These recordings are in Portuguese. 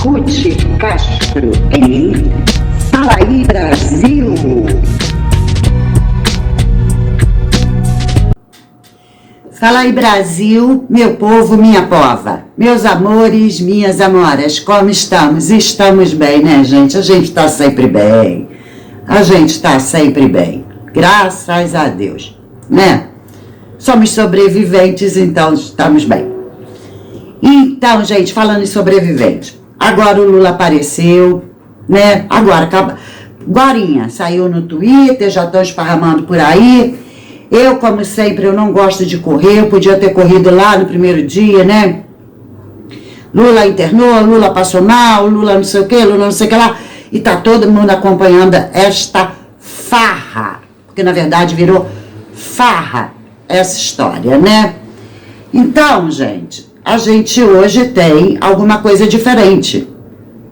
Ruth Castro em Fala aí Brasil. Fala aí Brasil, meu povo, minha pova, meus amores, minhas amoras, como estamos? Estamos bem, né, gente? A gente tá sempre bem, graças a Deus, né? Somos sobreviventes, então estamos bem. Então, gente, falando em sobreviventes, agora o Lula apareceu, né? Agorinha, saiu no Twitter, já estão esparramando por aí. Eu, como sempre, eu não gosto de correr, eu podia ter corrido lá no primeiro dia, né? Lula internou, Lula passou mal, Lula não sei o que, Lula não sei o que lá. E tá todo mundo acompanhando esta farra, porque na verdade virou farra essa história, né? Então, gente, a gente hoje tem alguma coisa diferente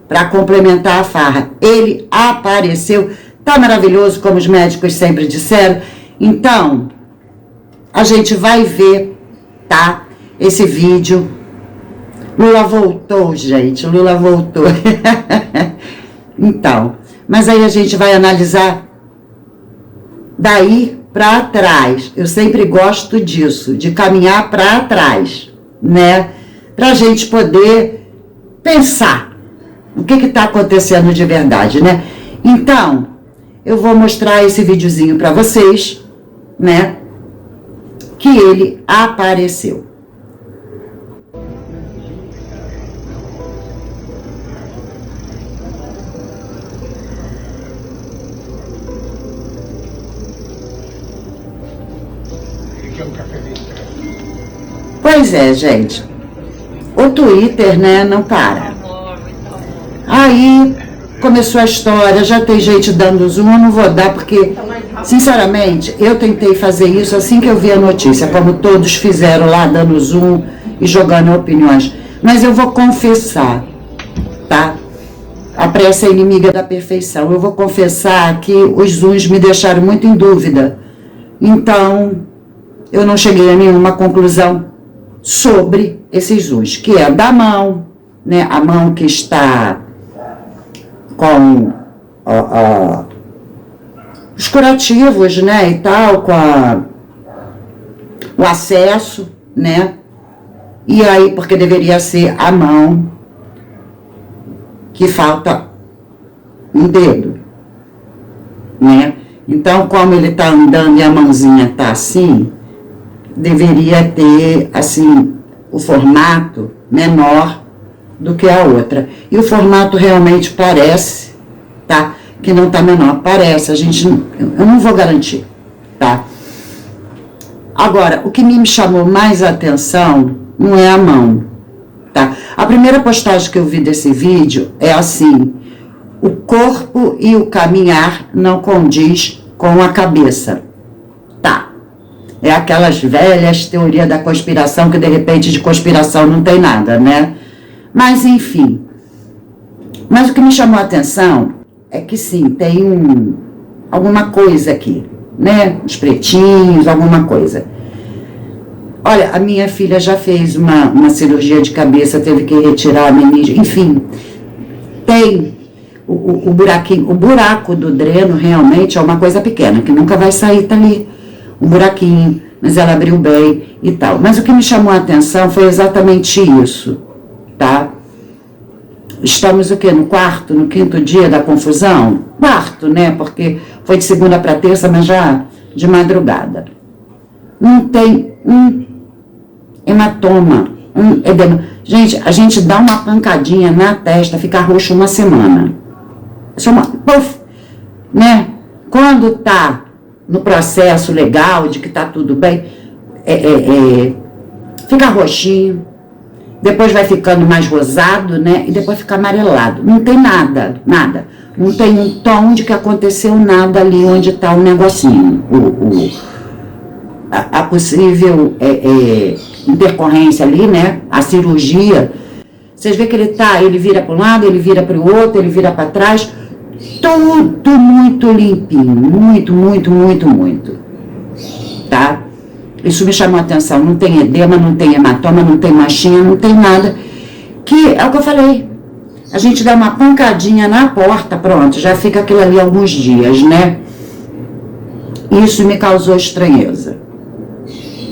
para complementar a farra. Ele apareceu, tá maravilhoso, como os médicos sempre disseram. Então, a gente vai ver, tá? Esse vídeo. Lula voltou, gente. Lula voltou. Então, mas aí a gente vai analisar daí para trás. Eu sempre gosto disso, de caminhar para trás, né? Pra gente poder pensar o que tá acontecendo de verdade, né? Então, eu vou mostrar esse videozinho para vocês, né, que ele apareceu. Pois é, gente, o Twitter, né, não para. Aí começou a história, já tem gente dando zoom, eu não vou dar porque, sinceramente, eu tentei fazer isso assim que eu vi a notícia, como todos fizeram lá, dando zoom e jogando opiniões. Mas eu vou confessar, tá? A pressa é inimiga da perfeição. Eu vou confessar que os zooms me deixaram muito em dúvida. Então, eu não cheguei a nenhuma conclusão sobre esses zooms, que é da mão, né? A mão que está com os curativos, né, e tal, com o acesso, né, e aí, porque deveria ser a mão que falta um dedo, né, então, como ele tá andando e a mãozinha tá assim, deveria ter, assim, o formato menor do que a outra, e o formato realmente parece, tá, que não tá menor, parece, eu não vou garantir, tá? Agora, o que me chamou mais a atenção não é a mão, tá? A primeira postagem que eu vi desse vídeo é assim: o corpo e o caminhar não condiz com a cabeça, tá? É aquelas velhas teorias da conspiração que de repente de conspiração não tem nada, né? Mas enfim, mas o que me chamou a atenção é que sim, tem alguma coisa aqui, né? Os pretinhos, alguma coisa. Olha, a minha filha já fez uma cirurgia de cabeça, teve que retirar a meninge, enfim. Tem o buraquinho, o buraco do dreno realmente é uma coisa pequena, que nunca vai sair, tá ali. Um buraquinho, mas ela abriu bem e tal. Mas o que me chamou a atenção foi exatamente isso, tá? Estamos o quê? No quinto dia da confusão? Quarto, né? Porque foi de segunda para terça, mas já de madrugada. Não tem um hematoma, um edema. Gente, a gente dá uma pancadinha na testa, fica roxo uma semana. Isso é uma... Puff, né? Quando tá no processo legal, de que tá tudo bem, fica roxinho. Depois vai ficando mais rosado, né? E depois fica amarelado. Não tem nada. Não tem um tom de que aconteceu nada ali onde está o negocinho. A possível intercorrência ali, né? A cirurgia. Vocês veem que ele vira para um lado, ele vira para o outro, ele vira para trás. Tudo muito limpinho. Muito. Tá? Isso me chamou a atenção, não tem edema, não tem hematoma, não tem manchinha, não tem nada, que é o que eu falei, a gente dá uma pancadinha na porta, pronto, já fica aquilo ali alguns dias, né? Isso me causou estranheza,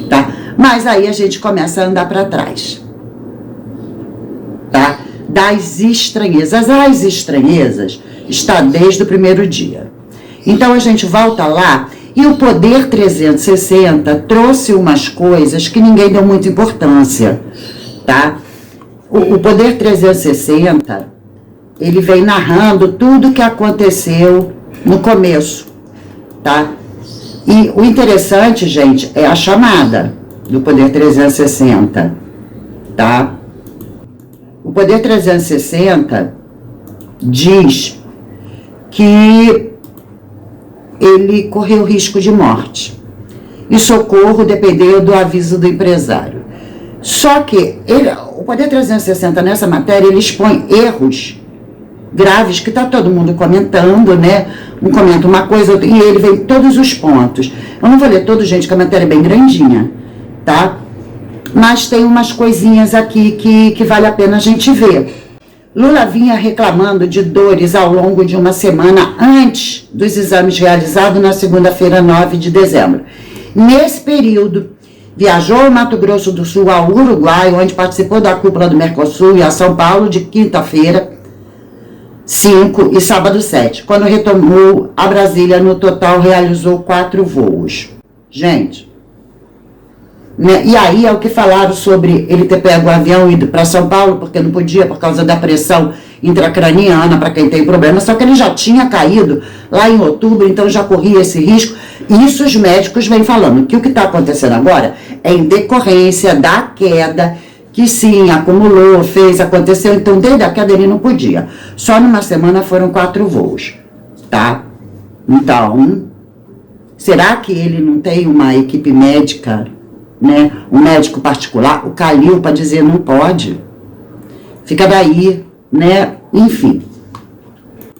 tá? Mas aí a gente começa a andar para trás, tá? Das estranhezas. As estranhezas está desde o primeiro dia. Então a gente volta lá e o Poder 360 trouxe umas coisas que ninguém deu muita importância, tá? O Poder 360, ele vem narrando tudo que aconteceu no começo, tá? E o interessante, gente, é a chamada do Poder 360, tá? O Poder 360 diz que ele correu risco de morte e socorro dependeu do aviso do empresário. Só que o Poder 360 nessa matéria, ele expõe erros graves que está todo mundo comentando, né? Um comenta uma coisa, outra, e ele vem todos os pontos. Eu não vou ler todo, gente, que a matéria é bem grandinha, tá? Mas tem umas coisinhas aqui que vale a pena a gente ver. Lula vinha reclamando de dores ao longo de uma semana antes dos exames realizados na segunda-feira, 9 de dezembro. Nesse período, viajou ao Mato Grosso do Sul, ao Uruguai, onde participou da cúpula do Mercosul, e a São Paulo, de quinta-feira, 5 e sábado 7. Quando retomou a Brasília, no total realizou 4 voos. Gente, né? E aí é o que falaram sobre ele ter pego o avião e ido para São Paulo, porque não podia por causa da pressão intracraniana, para quem tem problema, só que ele já tinha caído lá em outubro, então já corria esse risco. E isso os médicos vêm falando, que o que está acontecendo agora é em decorrência da queda, que sim, acumulou, aconteceu, então desde a queda ele não podia. Só numa semana foram 4 voos, tá? Então, será que ele não tem uma equipe médica, né? Um médico particular, o Calil, para dizer não pode? Fica daí, né? Enfim.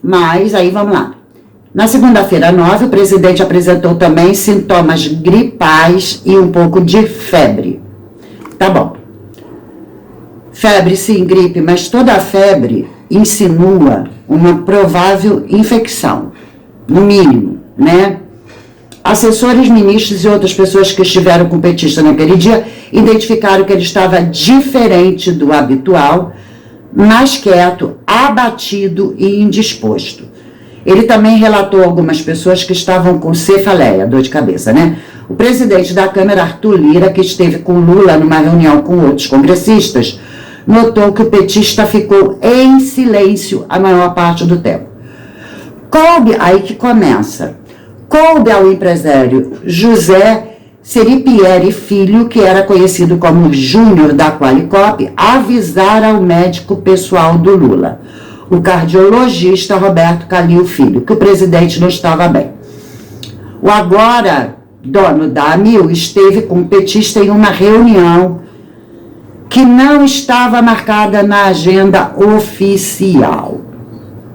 Mas aí vamos lá. Na segunda-feira 9, o presidente apresentou também sintomas gripais e um pouco de febre. Tá bom. Febre, sim, gripe, mas toda a febre insinua uma provável infecção, no mínimo, né? Assessores, ministros e outras pessoas que estiveram com o petista naquele dia identificaram que ele estava diferente do habitual, mais quieto, abatido e indisposto. Ele também relatou algumas pessoas que estavam com cefaleia, dor de cabeça, né? O presidente da Câmara, Arthur Lira, que esteve com Lula numa reunião com outros congressistas, notou que o petista ficou em silêncio a maior parte do tempo. Coube, aí que começa, coube ao empresário José Seripieri Filho, que era conhecido como Júnior da Qualicop, avisar ao médico pessoal do Lula, o cardiologista Roberto Calil Filho, que o presidente não estava bem. O agora dono da Amil esteve com o petista em uma reunião que não estava marcada na agenda oficial.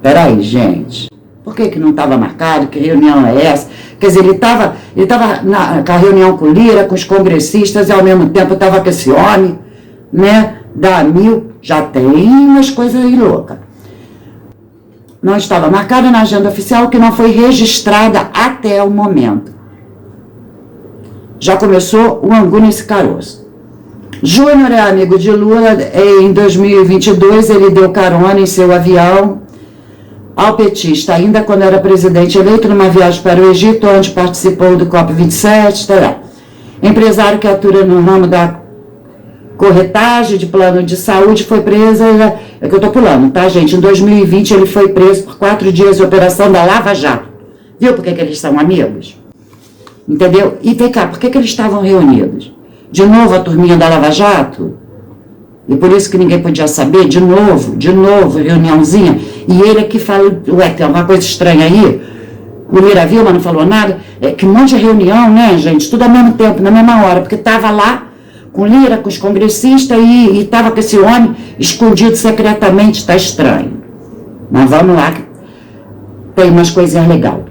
Peraí, gente. Por que não estava marcado? Que reunião é essa? Quer dizer, ele estava com a reunião com o Lira, com os congressistas, e ao mesmo tempo estava com esse homem, né, da Amil. Já tem umas coisas aí loucas. Não estava marcada na agenda oficial, que não foi registrada até o momento. Já começou o angu nesse caroço. Júnior é amigo de Lula. Em 2022 ele deu carona em seu avião ao petista, ainda quando era presidente eleito, numa viagem para o Egito, onde participou do COP27, tará. Empresário que atua no ramo da corretagem de plano de saúde, foi preso, é que eu tô pulando, tá, gente? Em 2020 ele foi preso por 4 dias de operação da Lava Jato. Viu por que eles são amigos? Entendeu? E vem cá, por que eles estavam reunidos? De novo a turminha da Lava Jato? E por isso que ninguém podia saber? De novo, reuniãozinha. E ele aqui fala, ué, tem alguma coisa estranha aí? O Lira viu, mas não falou nada. É que um monte de reunião, né, gente? Tudo ao mesmo tempo, na mesma hora. Porque estava lá com o Lira, com os congressistas, e estava com esse homem escondido secretamente. Está estranho. Mas vamos lá, tem umas coisinhas legais.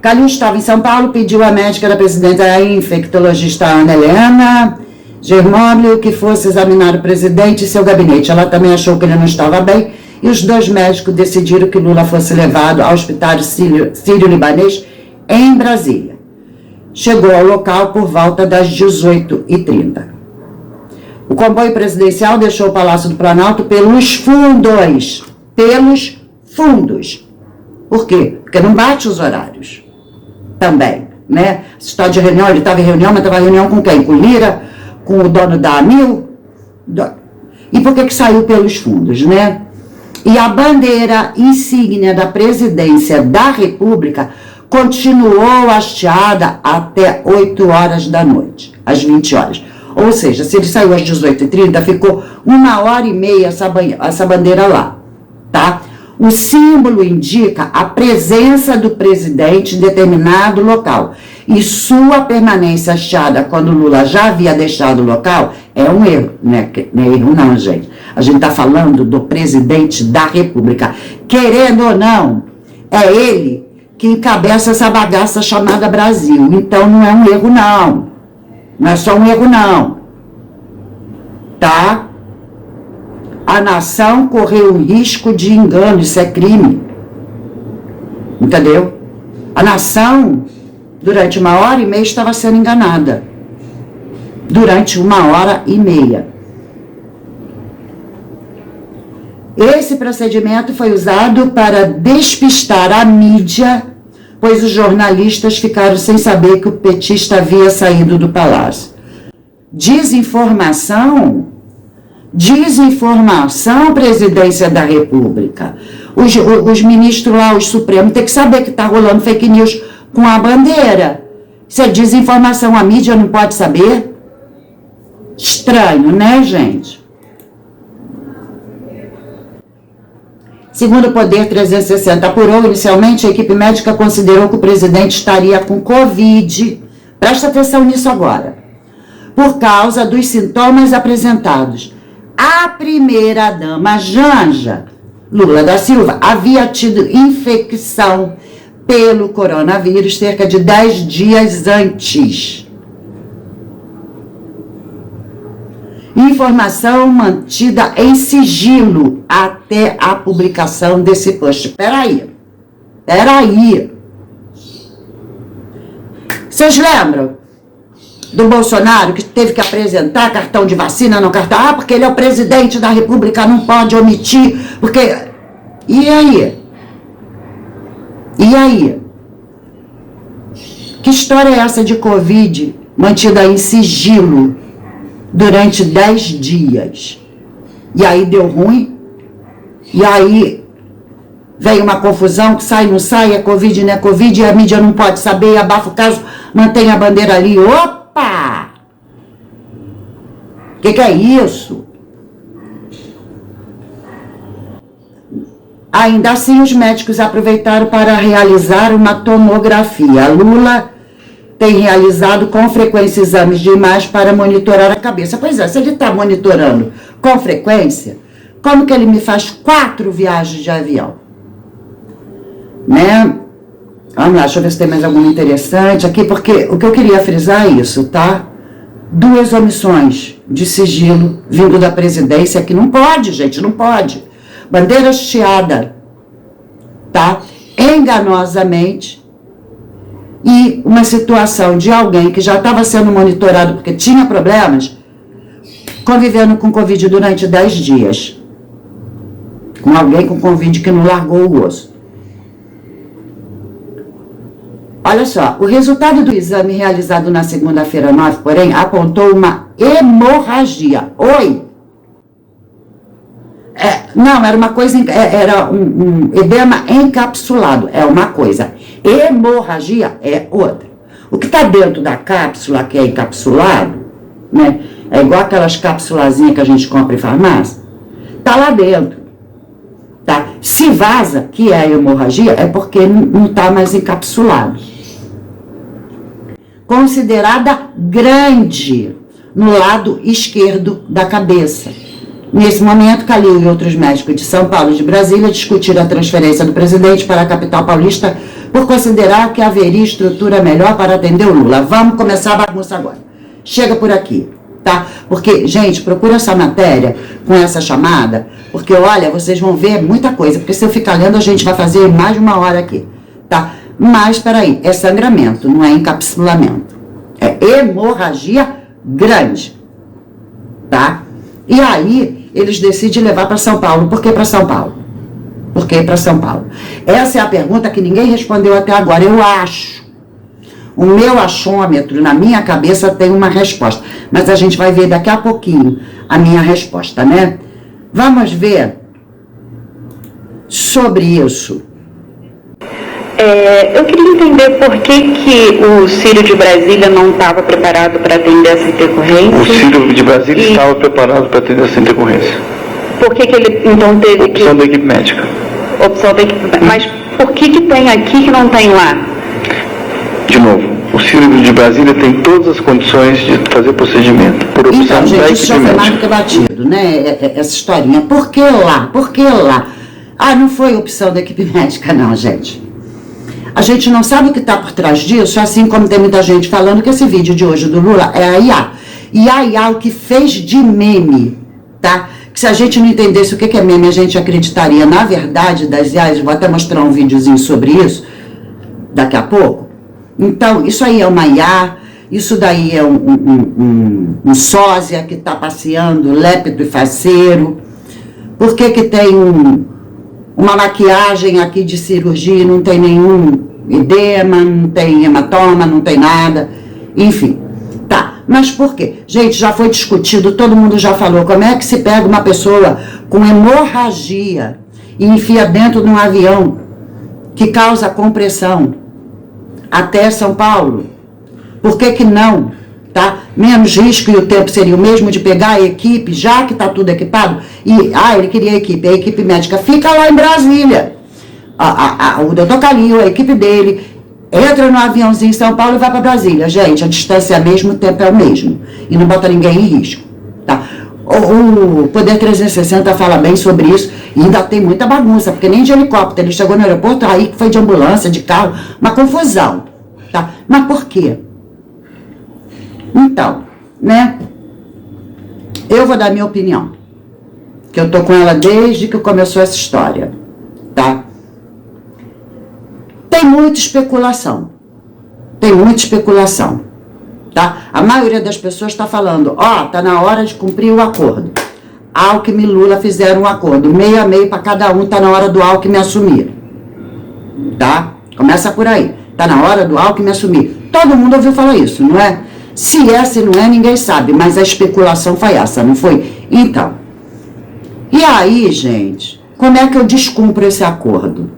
Calil estava em São Paulo, pediu à médica da presidenta, a infectologista Ana Helena, Germólio que fosse examinar o presidente e seu gabinete. Ela também achou que ele não estava bem e os dois médicos decidiram que Lula fosse levado ao hospital sírio-libanês em Brasília. Chegou ao local por volta das 18h30. O comboio presidencial deixou o Palácio do Planalto pelos fundos. Pelos fundos. Por quê? Porque não bate os horários. Também, né? Essa história de reunião, ele estava em reunião, mas estava em reunião com quem? Com Lira? Com o dono da ANIL? E por que saiu pelos fundos, né? E a bandeira insígnia da presidência da República continuou hasteada até 8 horas da noite, às 20 horas. Ou seja, se ele saiu às 18h30, ficou 1h30 essa bandeira lá, tá? O símbolo indica a presença do presidente em determinado local. E sua permanência hasteada quando Lula já havia deixado o local é um erro, né? Não é erro não, gente. A gente está falando do presidente da República. Querendo ou não, é ele que encabeça essa bagaça chamada Brasil. Então não é um erro não. Não é só um erro não. Tá? A nação correu um risco de engano, isso é crime. Entendeu? A nação, durante 1h30, estava sendo enganada. Durante 1h30. Esse procedimento foi usado para despistar a mídia, pois os jornalistas ficaram sem saber que o petista havia saído do palácio. Desinformação, presidência da República. Os ministros lá, os supremos, tem que saber que está rolando fake news com a bandeira. Isso é desinformação, a mídia não pode saber? Estranho, né, gente? Segundo o Poder 360 apurou, inicialmente a equipe médica considerou que o presidente estaria com Covid. Presta atenção nisso agora. Por causa dos sintomas apresentados. A primeira-dama Janja Lula da Silva havia tido infecção pelo coronavírus cerca de 10 dias antes. Informação mantida em sigilo até a publicação desse post. Peraí. Vocês lembram do Bolsonaro que teve que apresentar cartão de vacina, não cartão? Ah, porque ele é o presidente da República, não pode omitir, porque... E aí? Que história é essa de Covid mantida em sigilo durante 10 dias? E aí deu ruim? E aí veio uma confusão, que sai, não sai, é Covid, não é Covid, e a mídia não pode saber, abafa o caso, mantém a bandeira ali. Opa! O que é isso? Ainda assim, os médicos aproveitaram para realizar uma tomografia. Lula tem realizado com frequência exames de imagem para monitorar a cabeça. Pois é, se ele está monitorando com frequência, como que ele me faz 4 viagens de avião? Né? Vamos lá, deixa eu ver se tem mais alguma interessante aqui, porque o que eu queria frisar é isso, tá? 2 omissões de sigilo vindo da presidência, que não pode, gente, não pode. Bandeira hasteada, tá? Enganosamente. E uma situação de alguém que já estava sendo monitorado porque tinha problemas, convivendo com Covid durante 10 dias. Com alguém com Covid que não largou o osso. Olha só, o resultado do exame realizado na segunda-feira 9, porém, apontou uma hemorragia. Oi! Não, era uma coisa, era um edema encapsulado, é uma coisa. Hemorragia é outra. O que está dentro da cápsula, que é encapsulado, né? É igual aquelas cápsulazinhas que a gente compra em farmácia. Está lá dentro. Tá? Se vaza, que é hemorragia, é porque não está mais encapsulado. Considerada grande no lado esquerdo da cabeça. Nesse momento, Calil e outros médicos de São Paulo e de Brasília discutiram a transferência do presidente para a capital paulista por considerar que haveria estrutura melhor para atender o Lula. Vamos começar a bagunça agora. Chega por aqui. tá? Porque, gente, procura essa matéria com essa chamada, porque, olha, vocês vão ver muita coisa, porque se eu ficar lendo, a gente vai fazer mais de 1 hora aqui, tá? Mas, peraí, é sangramento, não é encapsulamento. É hemorragia grande, tá? E aí, eles decidem levar para São Paulo. Por que para São Paulo? Por que para São Paulo? Essa é a pergunta que ninguém respondeu até agora, eu acho. O meu achômetro, na minha cabeça, tem uma resposta. Mas a gente vai ver daqui a pouquinho a minha resposta, né? Vamos ver sobre isso. Eu queria entender por que o Ciro de Brasília não estava preparado para atender essa intercorrência. O Ciro de Brasília estava preparado para atender essa intercorrência. Por que ele, então, teve opção da equipe médica. Opção da equipe médica. Mas por que tem aqui que não tem lá? De novo, o Ciro de Brasília tem todas as condições de fazer o procedimento, por opção então, gente, da isso equipe já foi mais do médica. que batido, né? Essa historinha. Por que lá? Por que lá? Ah, não foi opção da equipe médica, não, gente. A gente não sabe o que está por trás disso, assim como tem muita gente falando que esse vídeo de hoje do Lula é a IA. E a IA, o que fez de meme, tá? Que se a gente não entendesse o que é meme, a gente acreditaria na verdade das IAs. Vou até mostrar um videozinho sobre isso daqui a pouco. Então, isso aí é uma IA, isso daí é um sósia que está passeando, lépido e faceiro. Por que tem uma maquiagem aqui de cirurgia e não tem nenhum edema, não tem hematoma, não tem nada, enfim. Tá, mas por quê? Gente, já foi discutido, todo mundo já falou, como é que se pega uma pessoa com hemorragia e enfia dentro de um avião que causa compressão até São Paulo? Por que não? Tá? Menos risco e o tempo seria o mesmo de pegar a equipe, já que está tudo equipado, e, ele queria a equipe médica fica lá em Brasília. O doutor Calil, a equipe dele, entra no aviãozinho em São Paulo e vai para Brasília. Gente, a distância é a mesma, o tempo é o mesmo. E não bota ninguém em risco. Tá? O Poder 360 fala bem sobre isso, e ainda tem muita bagunça, porque nem de helicóptero, ele chegou no aeroporto, aí que foi de ambulância, de carro, uma confusão. Tá? Mas por quê? Então, né, eu vou dar minha opinião, que eu tô com ela desde que começou essa história, tá? Tem muita especulação, tá? A maioria das pessoas está falando, tá na hora de cumprir o acordo. Alckmin e Lula fizeram um acordo, meio a meio para cada um, tá na hora do Alckmin assumir, tá? Começa por aí, tá na hora do Alckmin assumir. Todo mundo ouviu falar isso, não é? Se é, se não é, ninguém sabe, mas a especulação foi essa, não foi? Então, e aí, gente, como é que eu descumpro esse acordo?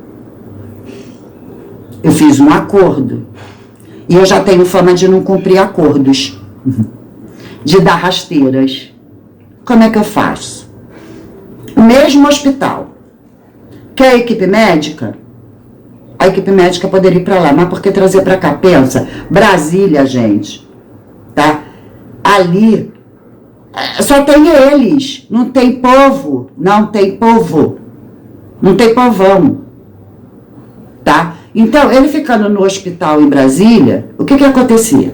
Eu fiz um acordo, e eu já tenho fama de não cumprir acordos, de dar rasteiras. Como é que eu faço? O mesmo hospital, quer a equipe médica poderia ir para lá, mas por que trazer para cá? Pensa, Brasília, gente, tá? Ali só tem eles, não tem povo, não tem povão, tá? Então, ele ficando no hospital em Brasília, o que acontecia?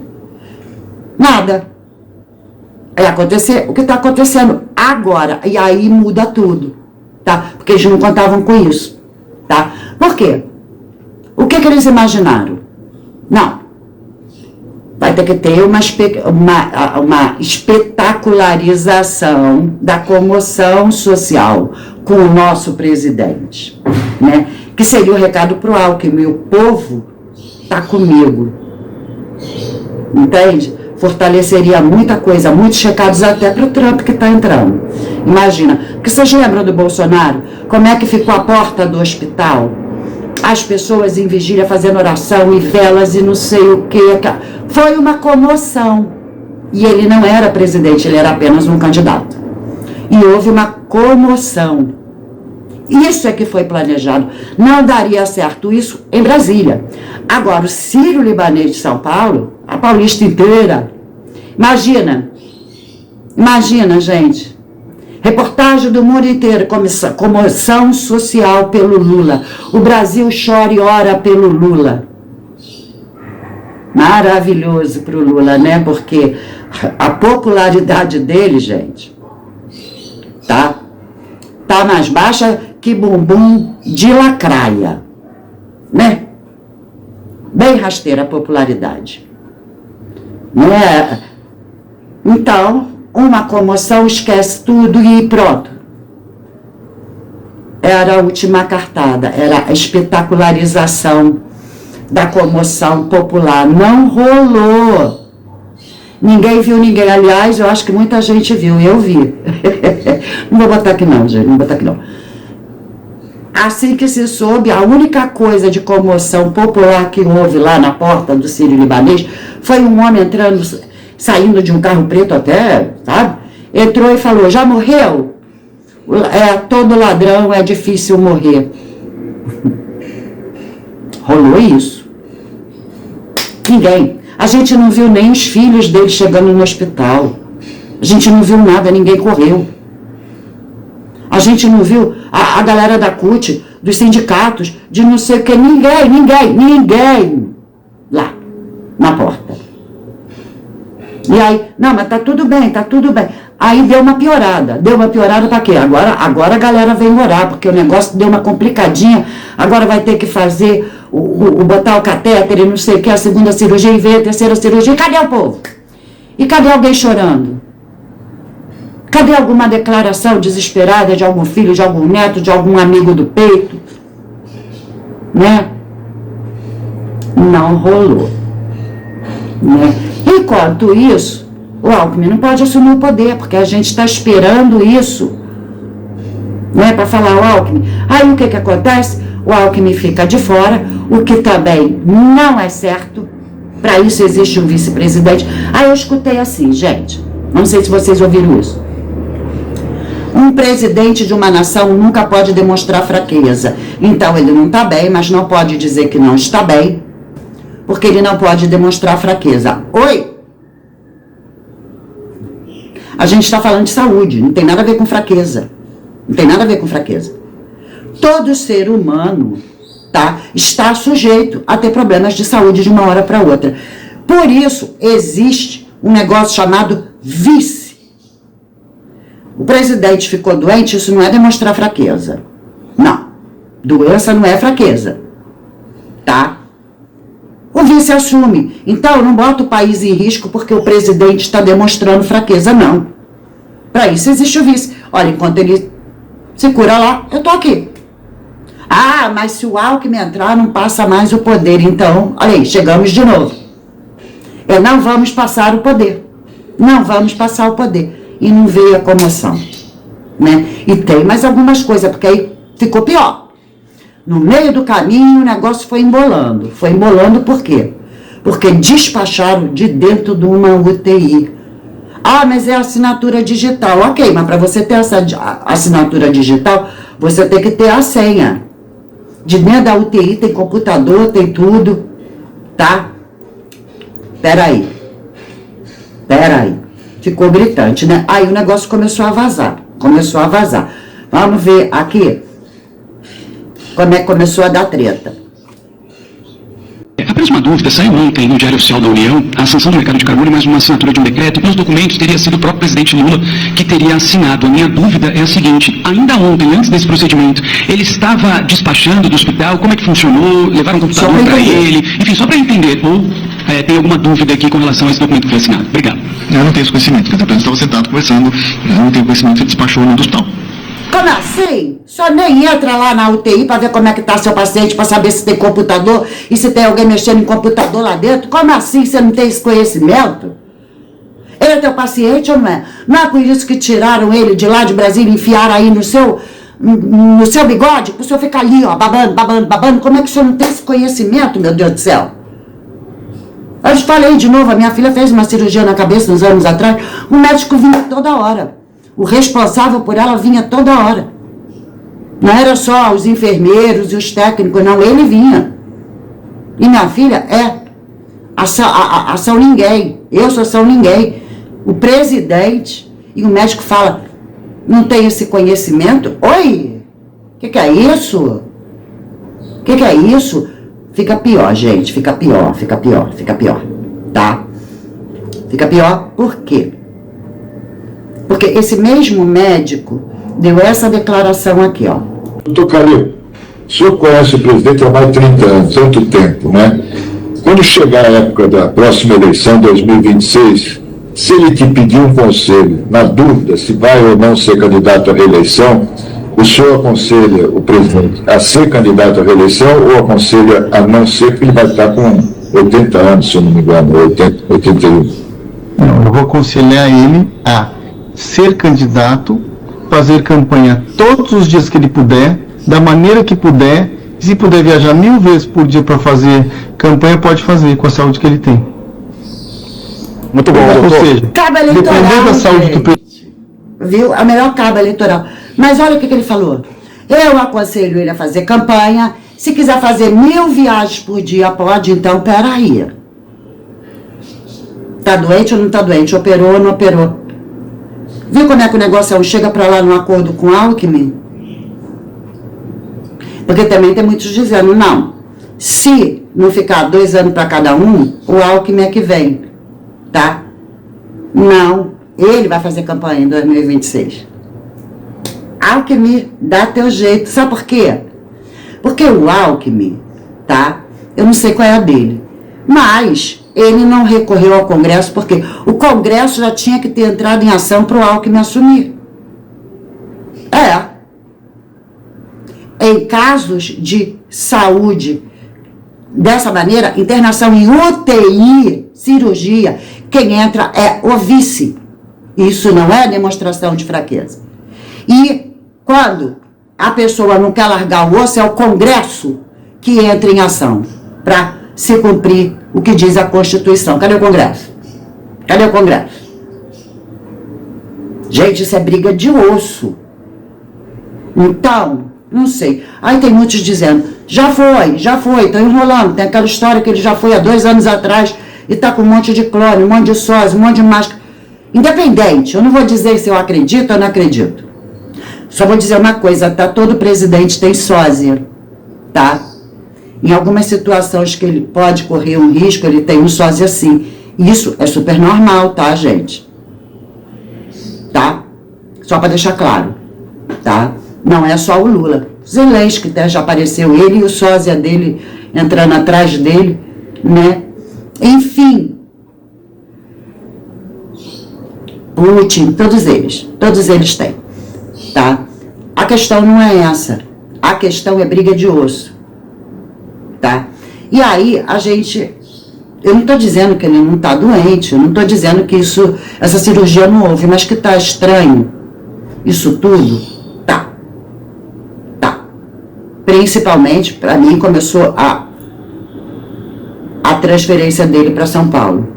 Nada. Aí acontecer o que está acontecendo agora, e aí muda tudo, tá? Porque eles não contavam com isso, tá? Por quê? O que eles imaginaram? Não. Vai ter que ter uma espetacularização da comoção social com o nosso presidente, né? Que seria o recado para o Alckmin, o povo está comigo, entende? Fortaleceria muita coisa, muitos recados até para o Trump que está entrando. Imagina, porque vocês lembram do Bolsonaro? Como é que ficou a porta do hospital? As pessoas em vigília fazendo oração e velas e não sei o que. Foi uma comoção. E ele não era presidente, ele era apenas um candidato. E houve uma comoção. Isso é que foi planejado. Não daria certo isso em Brasília. Agora, o Sírio-Libanês de São Paulo, a Paulista inteira, imagina, gente, reportagem do mundo inteiro, comoção social pelo Lula, o Brasil chora e ora pelo Lula. Maravilhoso para o Lula, né? Porque A popularidade dele, gente, tá mais baixa que bumbum de lacraia, né? Bem rasteira a popularidade, né? Então, uma comoção, esquece tudo e pronto. Era a última cartada, era a espetacularização da comoção popular. Não rolou. Ninguém viu ninguém. Aliás, eu acho que muita gente viu, eu vi. Não vou botar aqui não, gente, não vou botar aqui não. Assim que se soube, a única coisa de comoção popular que houve lá na porta do Sírio-Libanês foi um homem entrando, saindo de um carro preto até, sabe? Entrou e falou, já morreu? Todo ladrão é difícil morrer. Rolou isso. Ninguém. A gente não viu nem os filhos dele chegando no hospital. A gente não viu nada, ninguém correu. A gente não viu a galera da CUT, dos sindicatos, de não sei o que, ninguém lá, na porta. E aí, não, mas tá tudo bem. Aí deu uma piorada pra quê? Agora a galera vem orar, porque o negócio deu uma complicadinha, agora vai ter que fazer, botar o catéter e não sei o que, a segunda cirurgia, e veio a terceira cirurgia, e cadê o povo? E cadê alguém chorando? Cadê alguma declaração desesperada de algum filho, de algum neto, de algum amigo do peito? Né? Não rolou. Né? Enquanto isso, o Alckmin não pode assumir o poder, porque a gente está esperando isso, né, para falar o Alckmin. Aí o que acontece? O Alckmin fica de fora, o que também não é certo. Para isso existe um vice-presidente. Aí eu escutei assim, gente, não sei se vocês ouviram isso. Um presidente de uma nação nunca pode demonstrar fraqueza. Então ele não está bem, mas não pode dizer que não está bem, porque ele não pode demonstrar fraqueza. Oi? A gente está falando de saúde, não tem nada a ver com fraqueza. Não tem nada a ver com fraqueza. Todo ser humano, tá, está sujeito a ter problemas de saúde de uma hora para outra. Por isso, existe um negócio chamado vice. O presidente ficou doente, isso não é demonstrar fraqueza. Não. Doença não é fraqueza. Tá? O vice assume. Então, não bota o país em risco porque o presidente está demonstrando fraqueza, não. Para isso existe o vice. Olha, enquanto ele se cura lá, eu tô aqui. Ah, mas se o Alckmin entrar, não passa mais o poder. Então, olha aí, chegamos de novo. Não vamos passar o poder. Não vamos passar o poder. E não veio a comoção. Né? E tem mais algumas coisas, porque aí ficou pior. No meio do caminho, o negócio foi embolando. Foi embolando por quê? Porque despacharam de dentro de uma UTI. Ah, mas é assinatura digital. Ok, mas para você ter essa assinatura digital, você tem que ter a senha. De dentro da UTI tem computador, tem tudo. Tá? Peraí. Ficou gritante, né? Aí o negócio começou a vazar. Vamos ver aqui como é que começou a dar treta. Apenas uma dúvida, saiu ontem no Diário Oficial da União a sanção do mercado de carbono e mais uma assinatura de um decreto, e nos documentos teria sido o próprio presidente Lula que teria assinado. A minha dúvida é a seguinte, ainda ontem, antes desse procedimento, ele estava despachando do hospital, como é que funcionou, levaram um computador para ele, enfim, só para entender, ou tem alguma dúvida aqui com relação a esse documento que foi assinado? Obrigado. Eu não tenho esse conhecimento, porque apenas estava sentado conversando, eu não tenho conhecimento que ele despachou no hospital. Como assim? Só nem entra lá na UTI para ver como é que está seu paciente, para saber se tem computador e se tem alguém mexendo em computador lá dentro? Como assim você não tem esse conhecimento? Ele é teu paciente ou não é? Não é por isso que tiraram ele de lá de Brasília e enfiaram aí no seu bigode? Para o senhor ficar ali, ó, babando. Como é que o senhor não tem esse conhecimento, meu Deus do céu? Eu te falei de novo, a minha filha fez uma cirurgia na cabeça uns anos atrás, o médico vinha toda hora. O responsável por ela vinha toda hora. Não era só os enfermeiros e os técnicos, não, ele vinha. E minha filha é a São Ninguém. Eu sou São Ninguém. O presidente e o médico fala, não tem esse conhecimento? Oi? O que é isso? O que é isso? Fica pior, gente. Fica pior. Tá? Fica pior por quê? Porque esse mesmo médico deu essa declaração aqui, ó. Doutor Calil, o senhor conhece o presidente há mais de 30 anos, tanto tempo, né? Quando chegar a época da próxima eleição, 2026, se ele te pedir um conselho, na dúvida se vai ou não ser candidato à reeleição, o senhor aconselha o presidente a ser candidato à reeleição ou aconselha a não ser, porque ele vai estar com 80 anos, se eu não me engano, 81? Não, eu vou aconselhar ele a ser candidato, fazer campanha todos os dias que ele puder, da maneira que puder. Se puder viajar 1000 vezes por dia para fazer campanha, pode fazer com a saúde que ele tem. Muito bom, Ou doutor. seja, Cabo eleitoral, dependendo da saúde do presidente. Viu? A melhor cabo eleitoral. Mas olha o que ele falou. Eu aconselho ele a fazer campanha. Se quiser fazer 1000 viagens por dia, pode. Então, peraí. Tá doente ou não tá doente? Operou ou não operou? Viu como é que o negócio é um chega pra lá num acordo com o Alckmin? Porque também tem muitos dizendo, não, se não ficar 2 anos para cada um, o Alckmin é que vem, tá? Não, ele vai fazer campanha em 2026. Alckmin, dá teu jeito. Sabe por quê? Porque o Alckmin, tá? Eu não sei qual é a dele, mas ele não recorreu ao Congresso, porque o Congresso já tinha que ter entrado em ação para o Alckmin assumir. Em casos de saúde, dessa maneira, internação em UTI, cirurgia, quem entra é o vice. Isso não é demonstração de fraqueza. E quando a pessoa não quer largar o osso, é o Congresso que entra em ação para se cumprir o que diz a Constituição. Cadê o Congresso? Cadê o Congresso? Gente, isso é briga de osso. Então, não sei. Aí tem muitos dizendo, já foi, estão enrolando. Tem aquela história que ele já foi há 2 anos atrás e está com um monte de clone, um monte de sósia, um monte de máscara. Independente, eu não vou dizer se eu acredito ou não acredito. Só vou dizer uma coisa, tá? Todo presidente tem sósia, tá? Em algumas situações que ele pode correr um risco, ele tem um sósia sim. Isso é super normal, tá, gente? Tá? Só para deixar claro, tá? Não é só o Lula. Zelensky até já apareceu, ele e o sósia dele entrando atrás dele, né? Enfim. Putin, todos eles têm, tá? A questão não é essa. A questão é briga de osso, tá? E aí, a gente... Eu não estou dizendo que ele não está doente, eu não estou dizendo que essa cirurgia não houve, mas que está estranho. Isso tudo, tá. Principalmente, para mim, começou a transferência dele para São Paulo,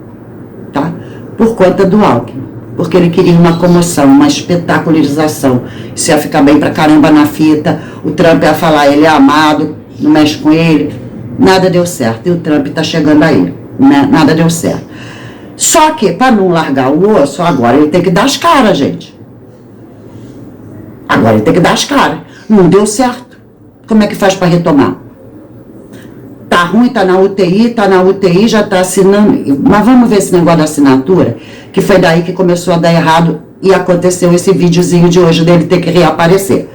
tá? Por conta do Alckmin. Porque ele queria uma comoção, uma espetacularização. Isso ia ficar bem pra caramba na fita. O Trump ia falar, ele é amado, não mexe com ele. Nada deu certo. E o Trump tá chegando aí, né? Nada deu certo. Só que, para não largar o osso, agora ele tem que dar as caras, gente. Agora ele tem que dar as caras. Não deu certo. Como é que faz para retomar? Tá ruim, tá na UTI, já tá assinando. Mas vamos ver esse negócio da assinatura, que foi daí que começou a dar errado e aconteceu esse videozinho de hoje dele ter que reaparecer.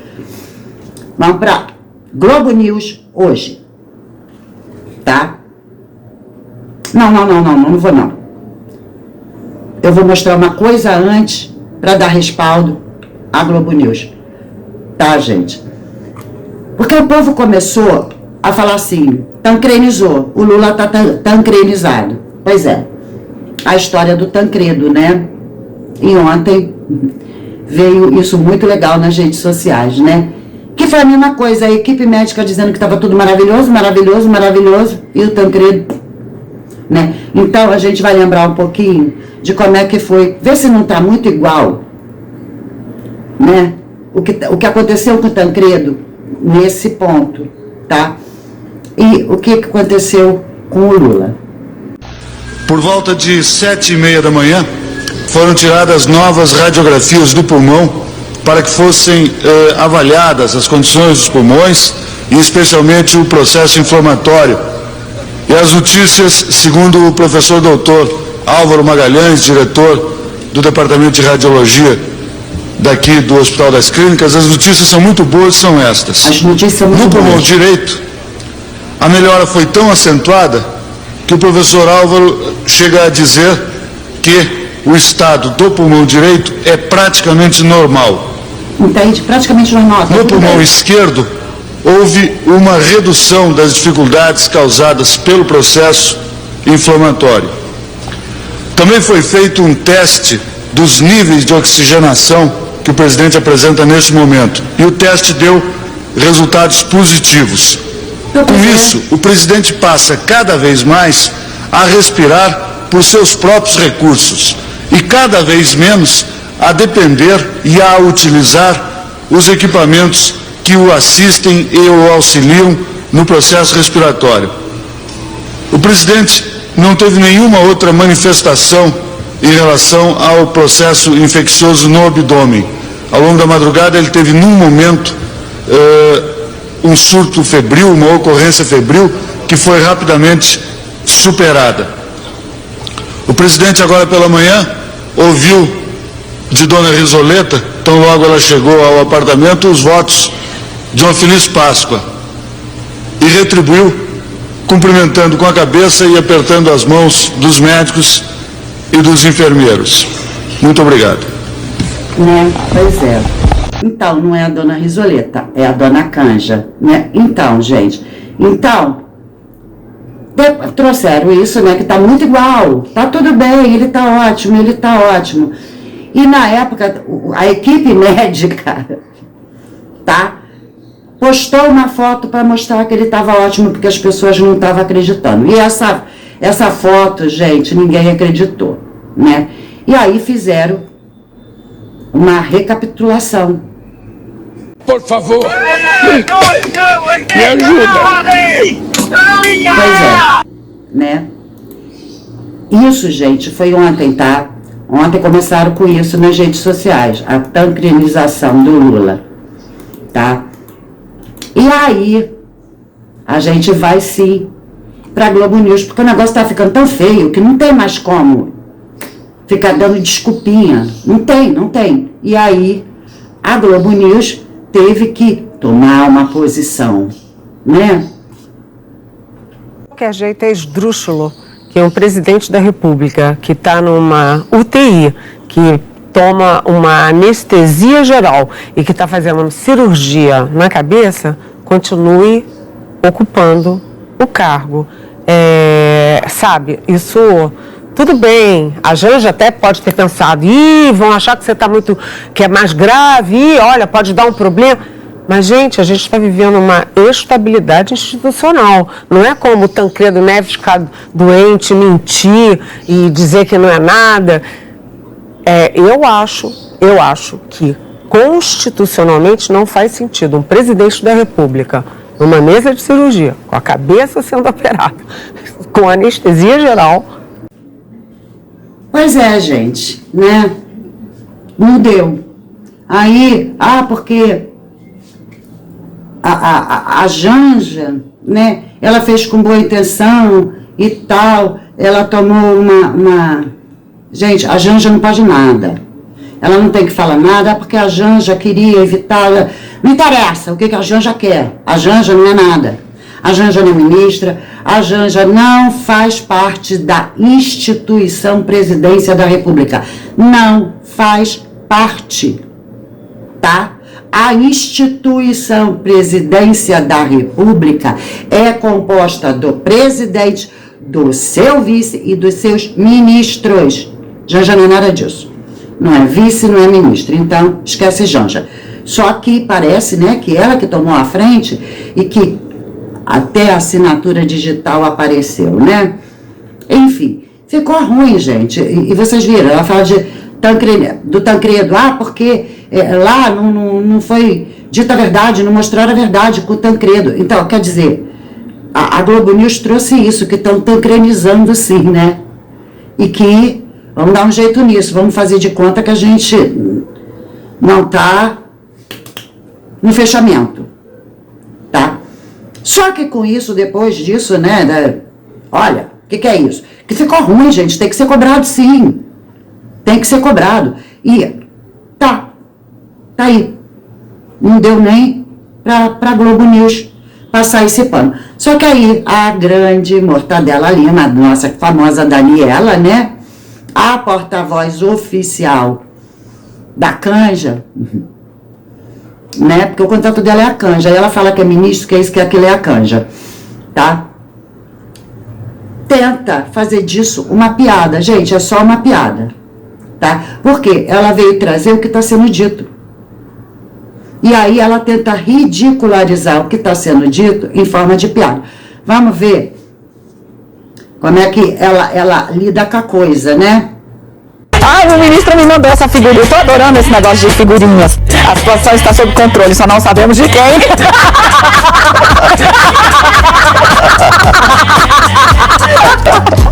Vamos para Globo News hoje. Tá? Não vou não. Eu vou mostrar uma coisa antes para dar respaldo à Globo News. Tá, gente? Porque o povo começou a falar assim, tancrenizou, o Lula tá tancrenizado. Pois é, a história do Tancredo, né? E ontem veio isso muito legal nas redes sociais, né? Que foi a mesma coisa, a equipe médica dizendo que estava tudo maravilhoso, e o Tancredo, né? Então a gente vai lembrar um pouquinho de como é que foi, ver se não está muito igual, né? O que aconteceu com o Tancredo nesse ponto, tá? E o que aconteceu com o Lula. Por volta de 7h30 da manhã, foram tiradas novas radiografias do pulmão para que fossem avaliadas as condições dos pulmões e especialmente o processo inflamatório. E as notícias, segundo o professor doutor Álvaro Magalhães, diretor do Departamento de Radiologia daqui do Hospital das Clínicas. As notícias são muito boas, são estas. As notícias são muito No pulmão boas. direito, a melhora foi tão acentuada que o professor Álvaro chega a dizer que o estado do pulmão direito é praticamente normal. Entende? Praticamente normal. Tá No tudo pulmão bem. esquerdo, houve uma redução das dificuldades causadas pelo processo inflamatório. Também foi feito um teste dos níveis de oxigenação que o presidente apresenta neste momento. E o teste deu resultados positivos. Com isso, o presidente passa cada vez mais a respirar por seus próprios recursos e cada vez menos a depender e a utilizar os equipamentos que o assistem e o auxiliam no processo respiratório. O presidente não teve nenhuma outra manifestação em relação ao processo infeccioso no abdômen. Ao longo da madrugada ele teve num momento um surto febril, uma ocorrência febril que foi rapidamente superada. O presidente agora pela manhã ouviu de Dona Risoleta, tão logo ela chegou ao apartamento, os votos de uma feliz Páscoa e retribuiu cumprimentando com a cabeça e apertando as mãos dos médicos e dos enfermeiros. Muito obrigado. Né? Pois é. Então, não é a Dona Risoleta, é a Dona Canja, né? Então, gente, trouxeram isso, né, que tá muito igual, tá tudo bem, ele tá ótimo. E na época, a equipe médica, tá, postou uma foto para mostrar que ele estava ótimo, porque as pessoas não estavam acreditando. E essa foto, gente, ninguém acreditou, né? E aí fizeram uma recapitulação. Por favor, me ajuda. Pois é, né? Isso, gente, foi ontem, tá? Ontem começaram com isso nas redes sociais, a tancrinização do Lula, tá? E aí, a gente vai sim pra Globo News, porque o negócio tá ficando tão feio que não tem mais como ficar dando desculpinha. Não tem. E aí, a Globo News teve que tomar uma posição, né? De qualquer jeito é esdrúxulo que um presidente da República que está numa UTI, que toma uma anestesia geral e que está fazendo uma cirurgia na cabeça, continue ocupando o cargo. Sabe, isso... Tudo bem, a Janja até pode ter pensado, vão achar que você está que é mais grave, olha, pode dar um problema. Mas, gente, a gente está vivendo uma estabilidade institucional. Não é como o Tancredo Neves ficar doente, mentir e dizer que não é nada. Eu acho que constitucionalmente não faz sentido um presidente da República numa mesa de cirurgia, com a cabeça sendo operada, com anestesia geral. Pois é, gente, né? Não deu. Aí, porque a Janja, né? Ela fez com boa intenção e tal, ela tomou uma... Gente, a Janja não pode nada. Ela não tem que falar nada, porque a Janja queria evitar... Não interessa o que a Janja quer. A Janja não é nada. A Janja não é ministra, a Janja não faz parte da instituição Presidência da República. Não faz parte, tá? A instituição Presidência da República é composta do presidente, do seu vice e dos seus ministros. Janja não é nada disso. Não é vice, não é ministro. Então, esquece Janja. Só que parece, né, que ela que tomou a frente e que até a assinatura digital apareceu, né? Enfim, ficou ruim, gente. E vocês viram, ela fala do Tancredo, porque lá não foi dita a verdade, não mostraram a verdade com o Tancredo. Então, quer dizer, a Globo News trouxe isso, que estão tancrenizando sim, né? E que vamos dar um jeito nisso, vamos fazer de conta que a gente não está no fechamento, tá? Só que com isso, depois disso, né, olha, que é isso? Que ficou ruim, gente, tem que ser cobrado sim. Tem que ser cobrado. E tá aí. Não deu nem pra Globo News passar esse pano. Só que aí a grande Mortadela Lima, a nossa famosa Daniela, né? A porta-voz oficial da Canja, né? Porque o contrato dela é a Canja. Aí ela fala que é ministro, que é isso, que é aquilo, é a Canja. Tá? Tenta fazer disso uma piada. Gente, é só uma piada. Tá? Porque ela veio trazer o que está sendo dito. E aí ela tenta ridicularizar o que está sendo dito em forma de piada. Vamos ver como é que ela lida com a coisa, né? Ai, o ministro me mandou essa figurinha. Eu tô adorando esse negócio de figurinhas. A situação está sob controle, só não sabemos de quem.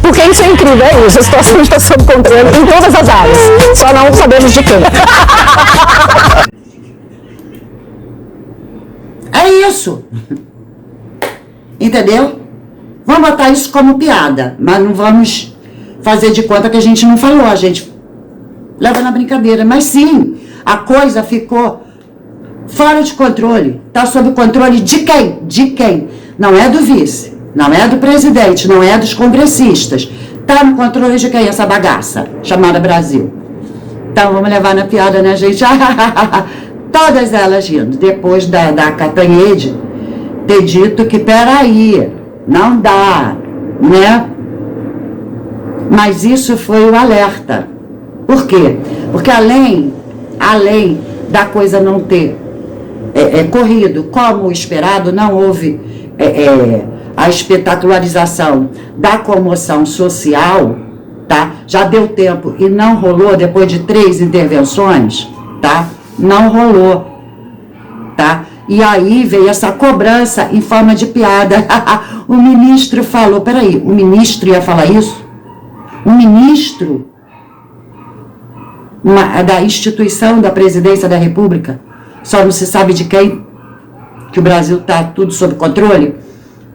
Porque isso é incrível, é isso. A situação está sob controle em todas as áreas. Só não sabemos de quem. É isso. Entendeu? Vamos botar isso como piada, mas não vamos fazer de conta que a gente não falou. A gente leva na brincadeira. Mas sim, a coisa ficou fora de controle. Está sob controle de quem? De quem? Não é do vice, não é do presidente, não é dos congressistas. Está no controle de quem essa bagaça chamada Brasil? Então vamos levar na piada, né, gente? Todas elas rindo. Depois da Catanhede ter dito que, peraí, não dá, né? Mas isso foi o alerta. Por quê? Porque além da coisa não ter corrido como esperado, não houve a espetacularização da comoção social, tá? Já deu tempo e não rolou depois de 3 intervenções, tá? Não rolou, tá? E aí veio essa cobrança em forma de piada. O ministro falou, peraí, o ministro ia falar isso? O ministro da instituição da presidência da República, só não se sabe de quem, que o Brasil tá tudo sob controle,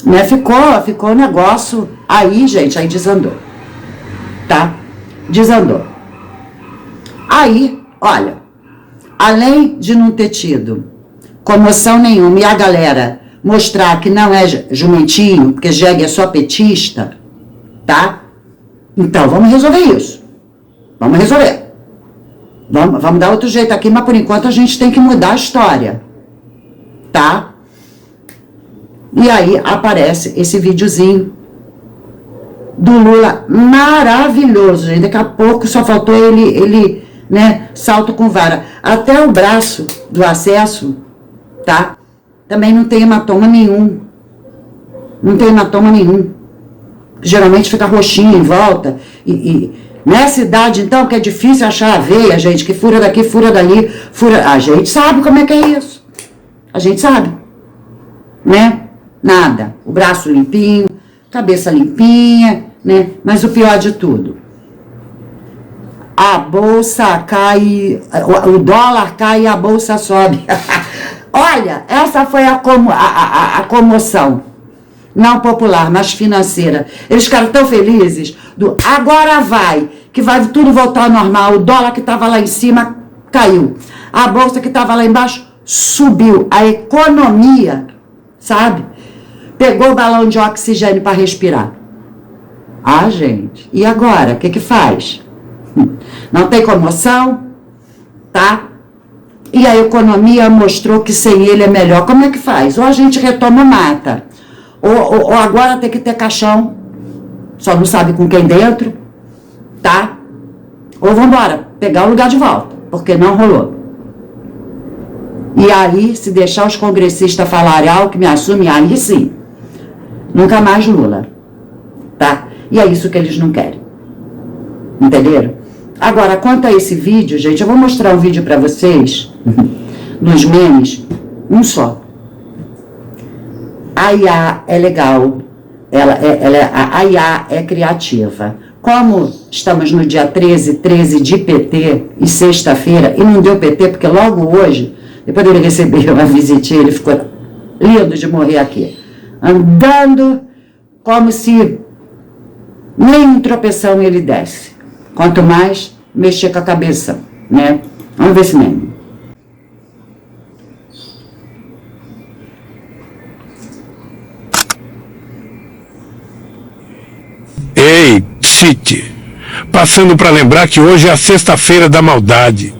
né? Ficou um negócio aí, gente, aí desandou, tá? Desandou. Aí, olha, além de não ter tido comoção nenhuma e a galera mostrar que não é jumentinho, porque jegue é só petista, tá? Então, vamos resolver isso. Vamos resolver. Vamos dar outro jeito aqui, mas por enquanto a gente tem que mudar a história, tá? E aí aparece esse videozinho do Lula maravilhoso, gente. Daqui a pouco só faltou ele, né, salto com vara. Até o braço do acesso, tá? Também não tem hematoma nenhum. Não tem hematoma nenhum. Geralmente fica roxinho em volta. E nessa idade, então, que é difícil achar a veia, gente, que fura daqui, fura dali, fura... A gente sabe como é que é isso. A gente sabe. Né? Nada. O braço limpinho, cabeça limpinha, né? Mas o pior de tudo, a bolsa cai, o dólar cai e a bolsa sobe. Olha, essa foi a comoção. Não popular, mas financeira. Eles ficaram tão felizes do agora vai, que vai tudo voltar ao normal. O dólar que estava lá em cima caiu. A bolsa que estava lá embaixo subiu. A economia, sabe? Pegou o balão de oxigênio para respirar. Ah, gente, e agora? O que faz? Não tem comoção, tá? E a economia mostrou que sem ele é melhor. Como é que faz? Ou a gente retoma ou mata. Ou agora tem que ter caixão, só não sabe com quem dentro, tá? Ou vambora, pegar o lugar de volta, porque não rolou. E aí, se deixar os congressistas falarem algo que me assume, aí sim, nunca mais Lula, tá? E é isso que eles não querem, entenderam? Agora, quanto a esse vídeo, gente, eu vou mostrar um vídeo pra vocês, nos memes, um só. A IA é legal, a IA é criativa. Como estamos no dia 13 de PT e sexta-feira, e não deu PT, porque logo hoje, depois ele recebeu uma visitinha, ele ficou lindo de morrer aqui, andando como se Nem um tropeção ele desce. Quanto mais mexer com a cabeça, né? Vamos ver se mesmo. Ei, City, passando para lembrar que hoje é a sexta-feira da maldade.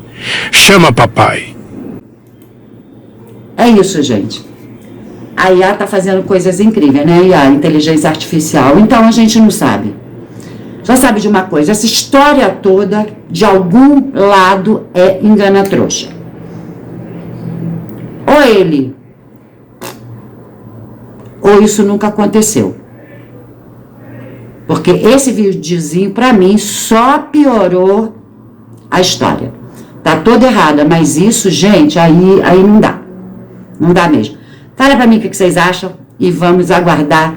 Chama papai. É isso, gente. A IA tá fazendo coisas incríveis, né? IA, inteligência artificial. Então a gente não sabe. Só sabe de uma coisa, essa história toda, de algum lado, é engana-trouxa. Ou ele, ou isso nunca aconteceu. Porque esse videozinho, pra mim, só piorou a história. Tá toda errada, mas isso, gente, aí não dá. Não dá mesmo. Fala pra mim o que vocês acham e vamos aguardar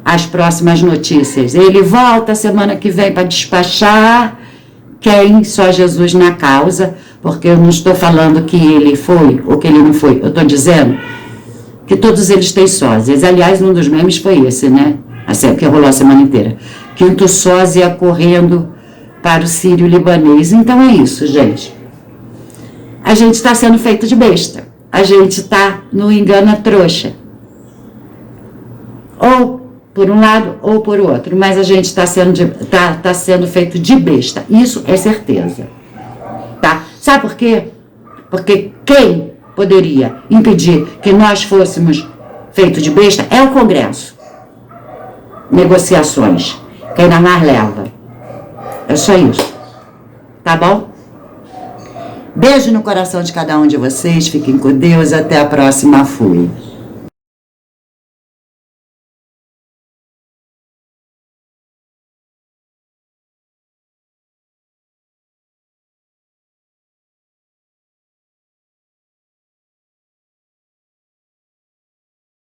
as próximas notícias. Ele volta semana que vem para despachar quem? Só Jesus na causa, porque eu não estou falando que ele foi ou que ele não foi. Eu estou dizendo que todos eles têm sósias. Aliás, um dos memes foi esse, né? Assim, que rolou a semana inteira. Quinto sósia correndo para o sírio libanês. Então é isso, gente. A gente está sendo feito de besta. A gente está no engana-trouxa. Ou por um lado ou por outro. Mas a gente está sendo feito de besta. Isso é certeza. Tá? Sabe por quê? Porque quem poderia impedir que nós fôssemos feitos de besta é o Congresso. Negociações. Quem na mar leva. É só isso. Tá bom? Beijo no coração de cada um de vocês. Fiquem com Deus. Até a próxima. Fui.